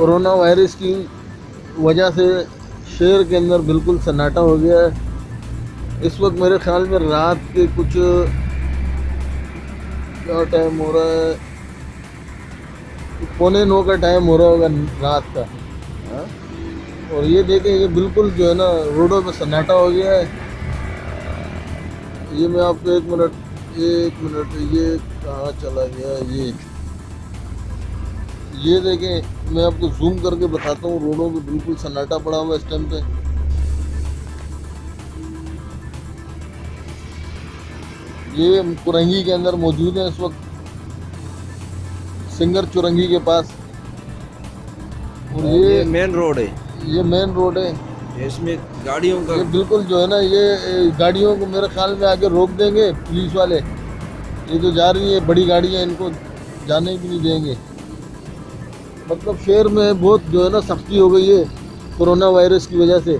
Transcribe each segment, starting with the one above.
Corona virus की वजह से शहर के अंदर बिल्कुल सन्नाटा हो गया है। इस वक्त मेरे ख्याल में रात के कुछ क्या टाइम हो रहा है, 9:15 का टाइम हो रहा होगा रात का। हाँ? और ये देखें, ये बिल्कुल जो है ना रोडों पे सन्नाटा हो गया है। ये मैं आपको एक मिनट ये कहाँ चला गया ये देखें, मैं आपको जूम करके बताता हूँ। रोडों पे बिल्कुल सन्नाटा पड़ा हुआ है इस टाइम पे। ये कुरंगी के अंदर मौजूद है इस वक्त, सिंगर चुरंगी के पास। और ये मेन रोड है। ये मेन रोड है। इसमें गाड़ियों का ये बिल्कुल जो है ना, ये गाड़ियों को मेरे ख्याल में आगे रोक देंगे पुलिस वाले। ये जो जा रही है बड़ी गाड़ियाँ, इनको जाने भी नहीं देंगे। मतलब शहर में बहुत जो है ना सख्ती हो गई है कोरोना वायरस की वजह से।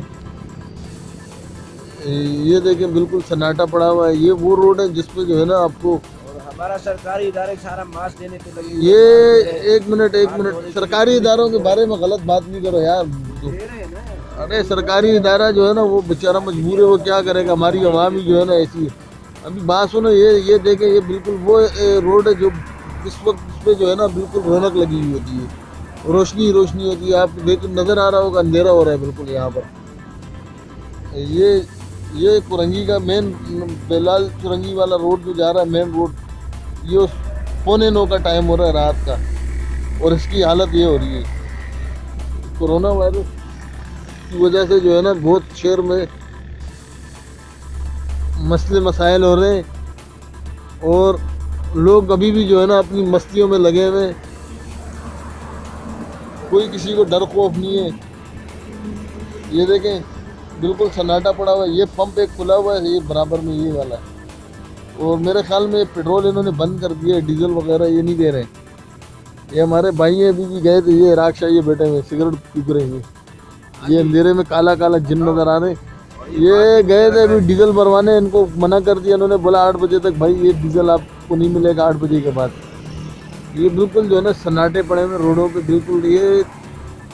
ये देखें बिल्कुल सन्नाटा पड़ा हुआ है। ये वो रोड है जिसपे जो है ना आपको, और हमारा सरकारी इदारे सारा मास्क देने पे लगे हुए ये हैं। एक मिनट सरकारी इदारों के बारे में गलत बात नहीं करो यार। दे रहे हैं ना। अरे सरकारी इदारा जो है ना वो बेचारा मजबूर है, वो क्या करेगा। हमारी आवाम ही जो है ना ऐसी है। अभी बात सुनो, ये देखें, ये बिल्कुल वो रोड है जो इस वक्त इस पे जो है ना बिल्कुल रौनक लगी हुई होती है, रोशनी ही रोशनी होती है। आपको देख नज़र आ रहा होगा, अंधेरा हो रहा है बिल्कुल यहाँ पर। ये कुरंगी का मेन बेलाल चुरंगी वाला रोड जो जा रहा है मेन रोड, ये उस 9:15 का टाइम हो रहा है रात का। और इसकी हालत ये हो रही है कोरोना वायरस की वजह से जो है ना, बहुत शहर में मसले मसाइल हो रहे हैं। और लोग अभी भी जो है ना अपनी मस्तियों में लगे हुए हैं। कोई किसी को डर खौफ नहीं है। ये देखें बिल्कुल सन्नाटा पड़ा हुआ है। ये पंप एक खुला हुआ है, ये बराबर में ये वाला है। और मेरे ख्याल में पेट्रोल इन्होंने बंद कर दिया है, डीजल वगैरह ये नहीं दे रहे हैं। ये हमारे भाई हैं, अभी भी गए थे, ये राक्षा ये बैठे हुए सिगरेट पी रहे हैं। ये अंधेरे में काला काला जिन नजर आ रहे हैं। ये गए थे अभी डीजल भरवाने, इनको मना कर दिया इन्होंने, बोला 8 बजे तक भाई ये डीजल आपको नहीं मिलेगा 8 बजे के बाद। ये बिल्कुल जो है ना सन्नाटे पड़े हुए रोडों पे बिल्कुल। ये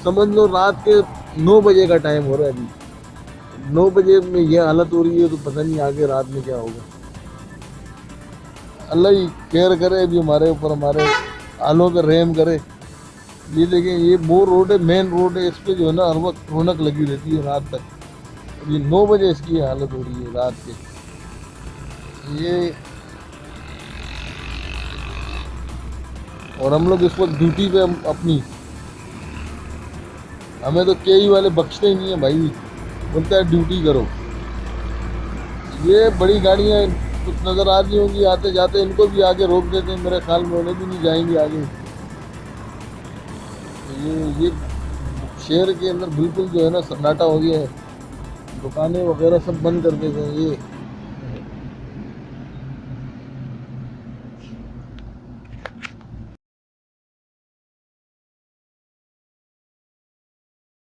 समझ लो रात के 9 बजे का टाइम हो रहा है। अभी 9 बजे में ये हालत हो रही है, तो पता नहीं आगे रात में क्या होगा। अल्लाह ही केयर करे अभी हमारे ऊपर, हमारे आलों पे रहम करे। ये देखें, ये वो रोड है, मेन रोड है। इस पे जो है ना हर वक्त रौनक लगी रहती है रात तक। ये 9 बजे इसकी हालत हो रही है रात के। ये और हम लोग इस वक्त ड्यूटी पे अपनी, हमें तो केई वाले बख्शते ही नहीं है भाई, बोलता है ड्यूटी करो। ये बड़ी गाड़ियाँ कुछ नज़र आ रही होंगी आते जाते, इनको भी आगे रोक देते हैं मेरे ख्याल में, उन्हें भी नहीं जाएंगे आगे। ये शहर के अंदर बिल्कुल जो है ना सन्नाटा हो गया है। दुकानें वगैरह सब बंद कर देते हैं। ये